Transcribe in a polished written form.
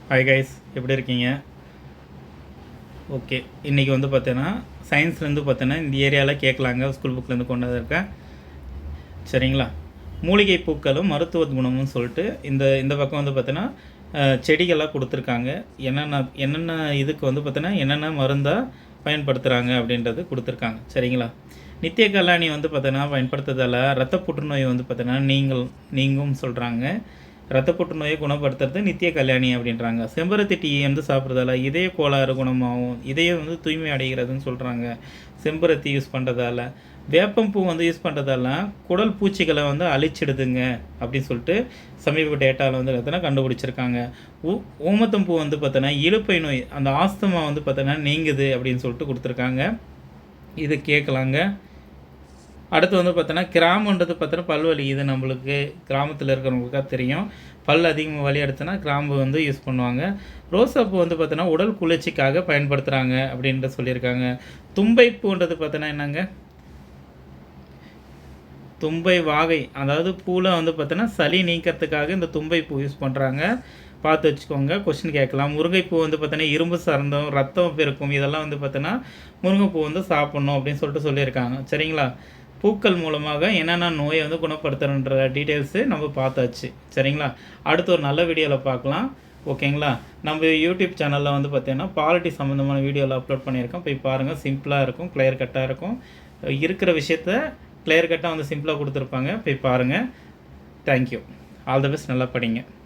Hi guys, எப்படி இருக்கீங்க? Okay, இன்றைக்கி வந்து பார்த்தீங்கன்னா சயின்ஸ்லேருந்து பார்த்தீங்கன்னா இந்த ஏரியாவில் கேட்கலாங்க, ஸ்கூல் புக்லேருந்து கொண்டு வந்திருக்கேன். சரிங்களா? மூலிகை பூக்களும் மருத்துவ குணமும் சொல்லிட்டு இந்த இந்த பக்கம் வந்து பார்த்தீங்கன்னா செடிகள்லாம் கொடுத்துருக்காங்க. என்னென்ன இதுக்கு வந்து பார்த்தீங்கன்னா என்னென்ன மருந்தாக பயன்படுத்துகிறாங்க அப்படின்றது கொடுத்துருக்காங்க. சரிங்களா? நித்திய கல்யாணி வந்து பார்த்தீங்கன்னா பயன்படுத்துறதால ரத்த புற்றுநோய் வந்து பார்த்தீங்கன்னா நீங்கும் சொல்கிறாங்க. ரத்த புற்றுநோயை குணப்படுத்துறது நித்திய கல்யாணி அப்படின்றாங்க. செம்பருத்தி டீ வந்து சாப்பிட்றதால இதய கோளாறு குணமாகும், இதயம் வந்து தூய்மை அடைகிறதுன்னு சொல்கிறாங்க. செம்பருத்தி யூஸ் பண்ணுறதால, வேப்பம்பூ வந்து யூஸ் பண்ணுறதால குடல் பூச்சிகளை வந்து அழிச்சிடுதுங்க அப்படின்னு சொல்லிட்டு சமீப டேட்டாவில் வந்து பார்த்தோன்னா கண்டுபிடிச்சிருக்காங்க. ஊமத்தம்பூ வந்து பார்த்தோன்னா இலுப்பை நோய், அந்த ஆஸ்துமா வந்து பார்த்தோன்னா நீங்குது அப்படின்னு சொல்லிட்டு கொடுத்துருக்காங்க. இது கேட்கலாங்க. அடுத்து வந்து பார்த்தோன்னா கிராம்புன்றது பார்த்தோன்னா பல்வலி. இது நம்மளுக்கு கிராமத்தில் இருக்கிறவங்களுக்காக தெரியும். பல் அதிகமாக வலி எடுத்தோன்னா கிராம்பு வந்து யூஸ் பண்ணுவாங்க. ரோசாப்பூ வந்து பார்த்தோன்னா உடல் குளிர்ச்சிக்காக பயன்படுத்துகிறாங்க அப்படின்ட்டு சொல்லியிருக்காங்க. தும்பை பூன்றது பார்த்தோன்னா என்னங்க, தும்பை வாகை, அதாவது பூவில் வந்து பார்த்தோன்னா சளி நீக்கிறதுக்காக இந்த தும்பை பூ யூஸ் பண்ணுறாங்க. பார்த்து வச்சுக்கோங்க, கொஸ்டின் கேட்கலாம். முருங்கைப்பூ வந்து பார்த்தோன்னா இரும்பு சார்ந்தம், ரத்தம் பெருக்கும், இதெல்லாம் வந்து பார்த்தோன்னா முருங்கைப்பூ வந்து சாப்பிட்ணும் அப்படின்னு சொல்லிட்டு சொல்லியிருக்காங்க. சரிங்களா? பூக்கள் மூலமாக என்னென்ன நோயை வந்து குணப்படுத்துகிற டீட்டெயில்ஸு நம்ம பார்த்தாச்சு. சரிங்களா? அடுத்து ஒரு நல்ல வீடியோவில் பார்க்கலாம். ஓகேங்களா? நம்ம யூடியூப் சேனலில் வந்து பார்த்தீங்கன்னா பாலிட்டி சம்மந்தமான வீடியோவில் அப்லோட் பண்ணியிருக்கோம். போய் பாருங்கள். சிம்பிளாக இருக்கும், கிளியர் கட்டாக இருக்கும். இருக்கிற விஷயத்த கிளியர் கட்டாக வந்து சிம்பிளாக கொடுத்துருப்பாங்க. போய் பாருங்கள். தேங்க்யூ. All the best. நல்லா படிங்க.